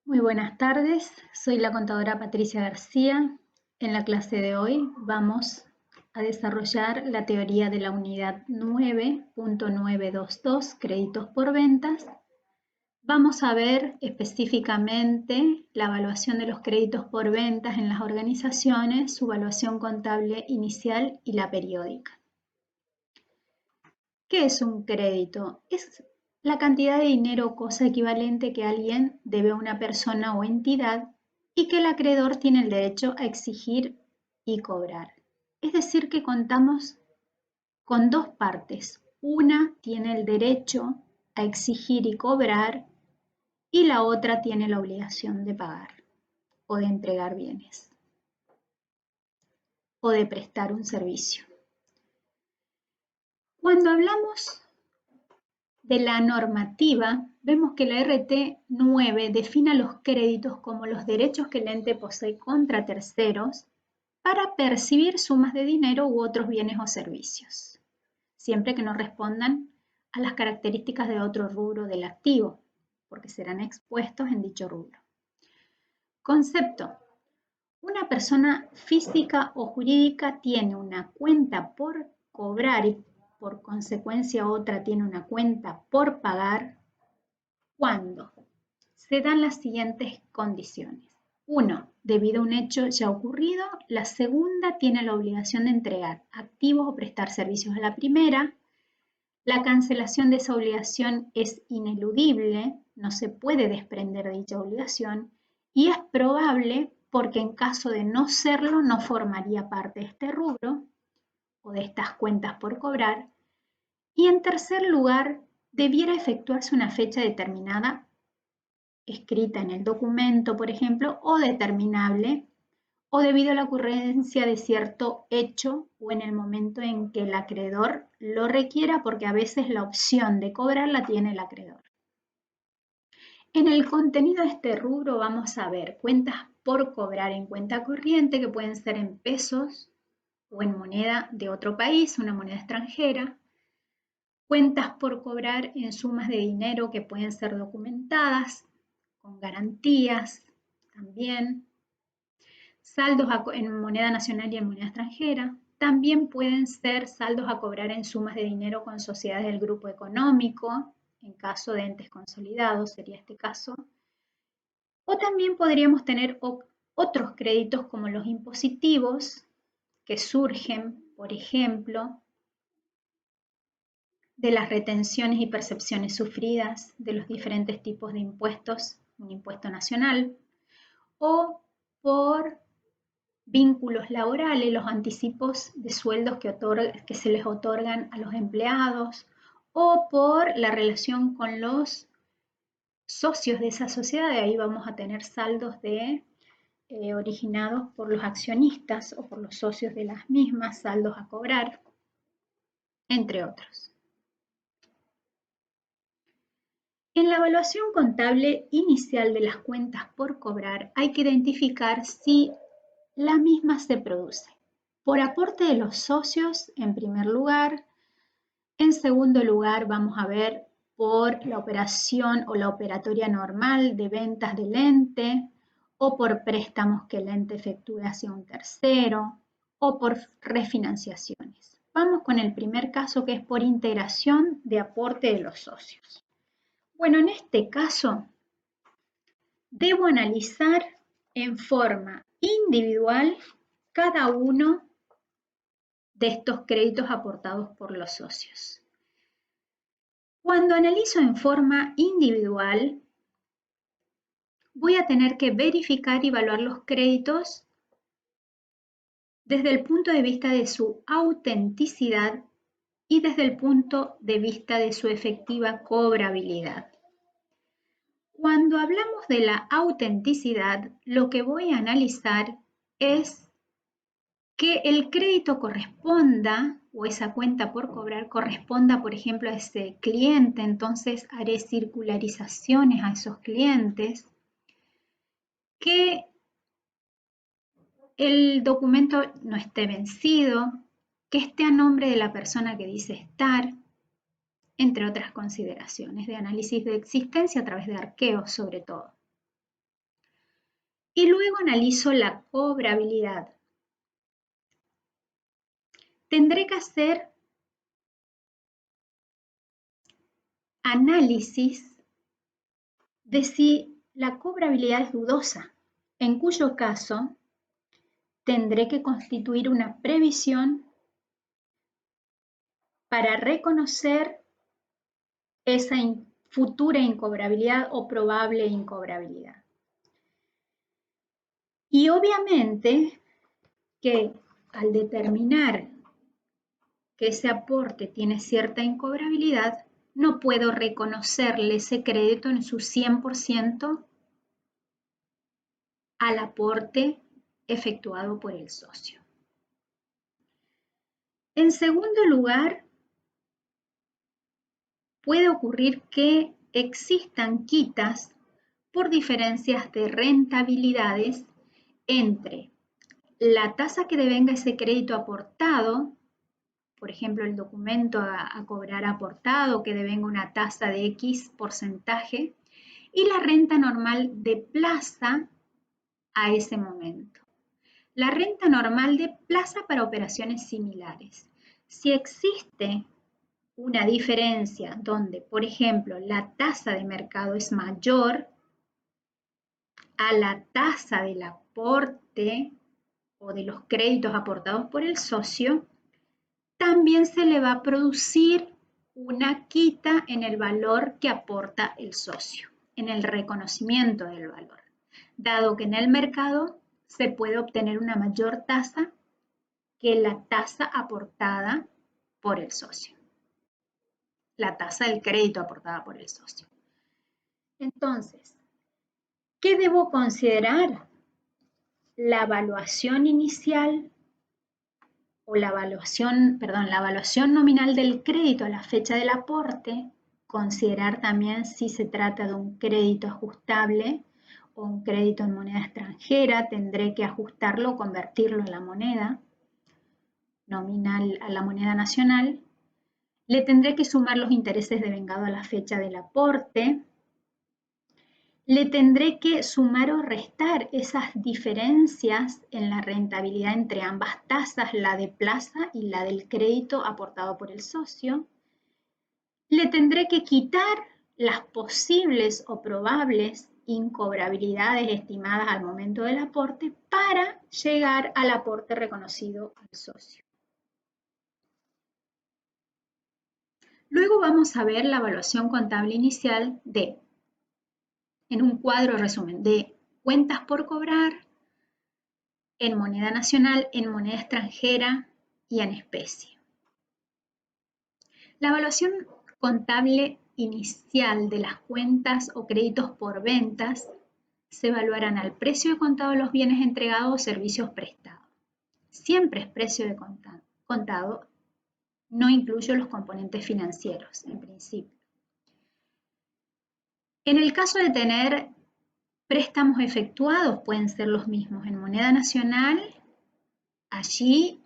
Muy buenas tardes, soy la contadora Patricia García. En la clase de hoy vamos a desarrollar la teoría de la unidad 9.922, créditos por ventas. Vamos a ver específicamente la evaluación de los créditos por ventas en las organizaciones, su evaluación contable inicial y la periódica. ¿Qué es un crédito? Es la cantidad de dinero o cosa equivalente que alguien debe a una persona o entidad y que el acreedor tiene el derecho a exigir y cobrar. Es decir, que contamos con dos partes. Una tiene el derecho a exigir y cobrar y la otra tiene la obligación de pagar o de entregar bienes o de prestar un servicio. Cuando hablamos de la normativa, vemos que la RT 9 define los créditos como los derechos que el ente posee contra terceros para percibir sumas de dinero u otros bienes o servicios, siempre que no respondan a las características de otro rubro del activo, porque serán expuestos en dicho rubro. Concepto. Una persona física o jurídica tiene una cuenta por cobrar y por consecuencia otra tiene una cuenta por pagar cuando se dan las siguientes condiciones. 1. Debido a un hecho ya ocurrido, la segunda tiene la obligación de entregar activos o prestar servicios a la primera. La cancelación de esa obligación es ineludible, no se puede desprender de dicha obligación y es probable porque en caso de no serlo no formaría parte de este rubro o de estas cuentas por cobrar. Y en tercer lugar, debiera efectuarse una fecha determinada escrita en el documento, por ejemplo, o determinable, o debido a la ocurrencia de cierto hecho o en el momento en que el acreedor lo requiera, porque a veces la opción de cobrar la tiene el acreedor. En el contenido de este rubro vamos a ver cuentas por cobrar en cuenta corriente, que pueden ser en pesos o en moneda de otro país, una moneda extranjera, cuentas por cobrar en sumas de dinero que pueden ser documentadas, con garantías también, saldos en moneda nacional y en moneda extranjera. También pueden ser saldos a cobrar en sumas de dinero con sociedades del grupo económico, en caso de entes consolidados sería este caso. O también podríamos tener otros créditos como los impositivos, que surgen, por ejemplo, de las retenciones y percepciones sufridas de los diferentes tipos de impuestos, un impuesto nacional, o por vínculos laborales, los anticipos de sueldos que se les otorgan a los empleados, o por la relación con los socios de esa sociedad. De ahí vamos a tener saldos originados por los accionistas o por los socios de las mismas, saldos a cobrar, entre otros. En la evaluación contable inicial de las cuentas por cobrar hay que identificar si la misma se produce por aporte de los socios en primer lugar. En segundo lugar vamos a ver por la operación o la operatoria normal de ventas del ente o por préstamos que el ente efectúe hacia un tercero o por refinanciaciones. Vamos con el primer caso, que es por integración de aporte de los socios. Bueno, en este caso debo analizar en forma individual cada uno de estos créditos aportados por los socios. Cuando analizo en forma individual, voy a tener que verificar y evaluar los créditos desde el punto de vista de su autenticidad y desde el punto de vista de su efectiva cobrabilidad. Cuando hablamos de la autenticidad, lo que voy a analizar es que el crédito corresponda, o esa cuenta por cobrar corresponda, por ejemplo, a ese cliente. Entonces haré circularizaciones a esos clientes, que el documento no esté vencido, que esté a nombre de la persona que dice estar, entre otras consideraciones de análisis de existencia a través de arqueos sobre todo. Y luego analizo la cobrabilidad. Tendré que hacer análisis de si la cobrabilidad es dudosa, en cuyo caso tendré que constituir una previsión para reconocer esa futura incobrabilidad o probable incobrabilidad. Y obviamente que al determinar que ese aporte tiene cierta incobrabilidad, no puedo reconocerle ese crédito en su 100% al aporte efectuado por el socio. En segundo lugar, puede ocurrir que existan quitas por diferencias de rentabilidades entre la tasa que devenga ese crédito aportado, por ejemplo, el documento a cobrar aportado que devenga una tasa de X porcentaje, y la renta normal de plaza a ese momento. La renta normal de plaza para operaciones similares. Si existe una diferencia donde, por ejemplo, la tasa de mercado es mayor a la tasa del aporte o de los créditos aportados por el socio, también se le va a producir una quita en el valor que aporta el socio, en el reconocimiento del valor, dado que en el mercado se puede obtener una mayor tasa que la tasa aportada por el socio, la tasa del crédito aportada por el socio. Entonces, ¿qué debo considerar? La evaluación inicial o la evaluación nominal del crédito a la fecha del aporte, considerar también si se trata de un crédito ajustable o un crédito en moneda extranjera, tendré que ajustarlo, convertirlo a la moneda nominal, a la moneda nacional. Le tendré que sumar los intereses devengados a la fecha del aporte. Le tendré que sumar o restar esas diferencias en la rentabilidad entre ambas tasas, la de plaza y la del crédito aportado por el socio. Le tendré que quitar las posibles o probables incobrabilidades estimadas al momento del aporte para llegar al aporte reconocido al socio. Luego vamos a ver la evaluación contable inicial en un cuadro resumen de cuentas por cobrar, en moneda nacional, en moneda extranjera y en especie. La evaluación contable inicial de las cuentas o créditos por ventas se evaluarán al precio de contado de los bienes entregados o servicios prestados. Siempre es precio de contado, no incluyo los componentes financieros en principio. En el caso de tener préstamos efectuados, pueden ser los mismos en moneda nacional. Allí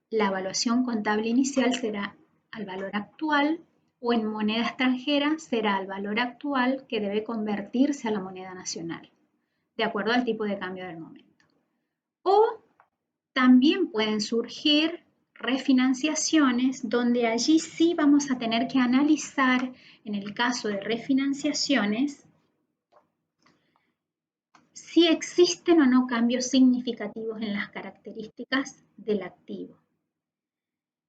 la evaluación contable inicial será al valor actual o en moneda extranjera será al valor actual que debe convertirse a la moneda nacional, de acuerdo al tipo de cambio del momento. O también pueden surgir refinanciaciones donde allí sí vamos a tener que analizar, en el caso de refinanciaciones, si existen o no cambios significativos en las características del activo.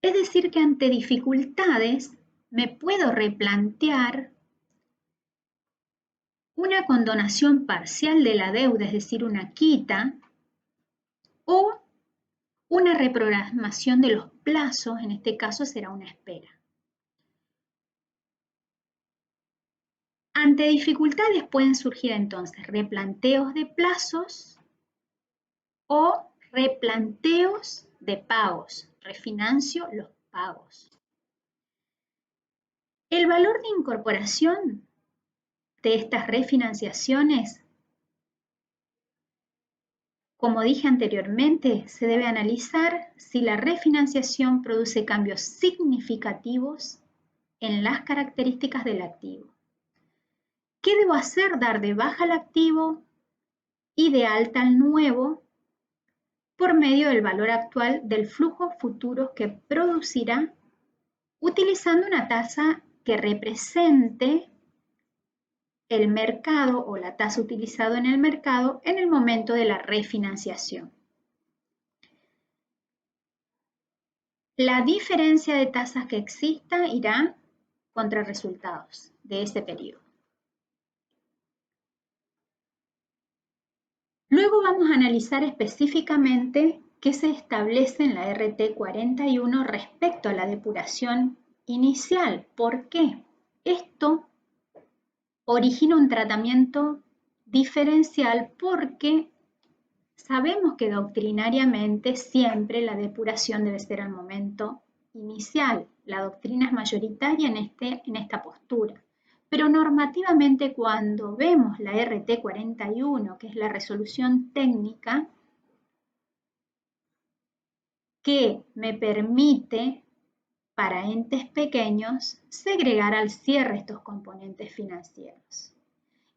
Es decir, que ante dificultades me puedo replantear una condonación parcial de la deuda, es decir, una quita, o una reprogramación de los plazos, en este caso será una espera. Ante dificultades pueden surgir entonces replanteos de plazos o replanteos de pagos. Refinancio los pagos. El valor de incorporación de estas refinanciaciones, como dije anteriormente, se debe analizar si la refinanciación produce cambios significativos en las características del activo. ¿Qué debo hacer? Dar de baja al activo y de alta al nuevo por medio del valor actual del flujo futuro que producirá utilizando una tasa que represente el mercado o la tasa utilizada en el mercado en el momento de la refinanciación. La diferencia de tasas que exista irá contra resultados de ese periodo. Luego vamos a analizar específicamente qué se establece en la RT 41 respecto a la depuración inicial. ¿Por qué? Esto origina un tratamiento diferencial porque sabemos que doctrinariamente siempre la depuración debe ser al momento inicial. La doctrina es mayoritaria en esta postura. Pero normativamente cuando vemos la RT 41, que es la resolución técnica, que me permite para entes pequeños segregar al cierre estos componentes financieros.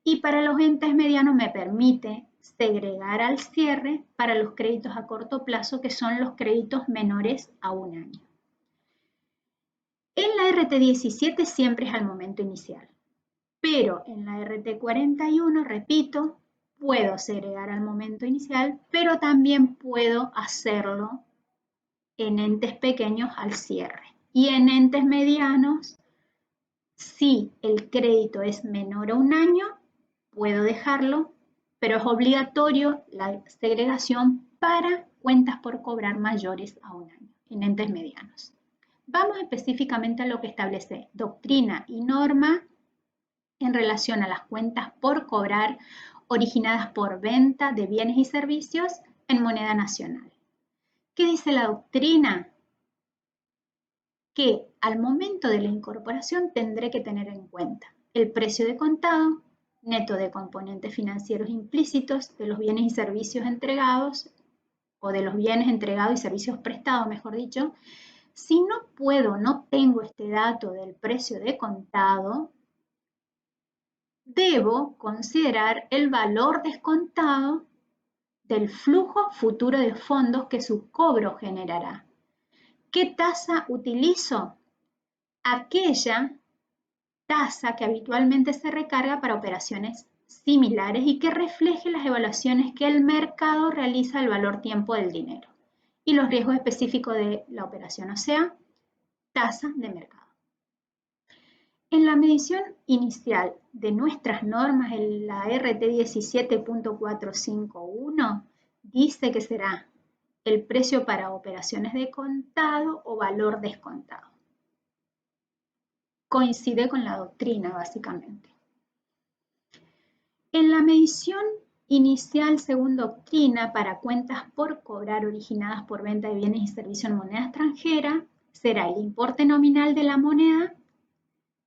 Y para los entes medianos me permite segregar al cierre para los créditos a corto plazo, que son los créditos menores a un año. En la RT 17 siempre es al momento inicial, pero en la RT 41, repito, puedo segregar al momento inicial, pero también puedo hacerlo en entes pequeños al cierre. Y en entes medianos, si el crédito es menor a un año, puedo dejarlo, pero es obligatorio la segregación para cuentas por cobrar mayores a un año, en entes medianos. Vamos específicamente a lo que establece doctrina y norma en relación a las cuentas por cobrar originadas por venta de bienes y servicios en moneda nacional. ¿Qué dice la doctrina? Que al momento de la incorporación tendré que tener en cuenta el precio de contado, neto de componentes financieros implícitos de los bienes y servicios entregados, o de los bienes entregados y servicios prestados, mejor dicho. Si no tengo este dato del precio de contado, debo considerar el valor descontado del flujo futuro de fondos que su cobro generará. ¿Qué tasa utilizo? Aquella tasa que habitualmente se recarga para operaciones similares y que refleje las evaluaciones que el mercado realiza al valor tiempo del dinero y los riesgos específicos de la operación, o sea, tasa de mercado. En la medición inicial de nuestras normas, en la RT 17.451, dice que será el precio para operaciones de contado o valor descontado. Coincide con la doctrina, básicamente. En la medición inicial según doctrina para cuentas por cobrar originadas por venta de bienes y servicios en moneda extranjera, será el importe nominal de la moneda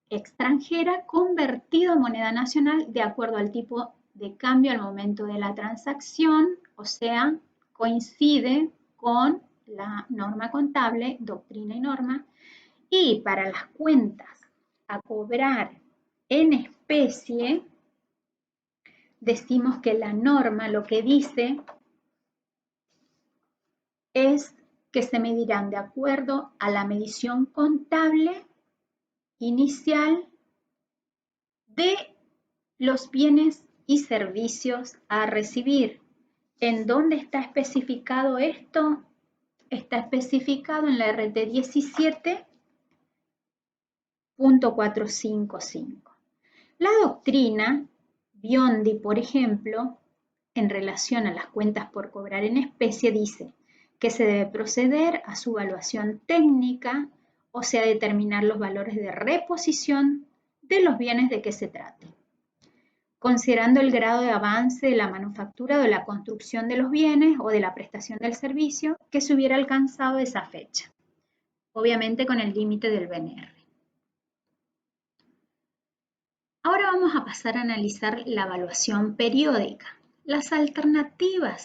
extranjera convertido a moneda nacional de acuerdo al tipo de cambio al momento de la transacción, o sea, coincide con la norma contable, doctrina y norma, y para las cuentas a cobrar en especie, decimos que la norma lo que dice es que se medirán de acuerdo a la medición contable inicial de los bienes y servicios a recibir. ¿En dónde está especificado esto? Está especificado en la RT 17.455. La doctrina Biondi, por ejemplo, en relación a las cuentas por cobrar en especie, dice que se debe proceder a su evaluación técnica, o sea, determinar los valores de reposición de los bienes de que se trate, considerando el grado de avance de la manufactura o de la construcción de los bienes o de la prestación del servicio que se hubiera alcanzado esa fecha, obviamente con el límite del BNR. Ahora vamos a pasar a analizar la evaluación periódica. Las alternativas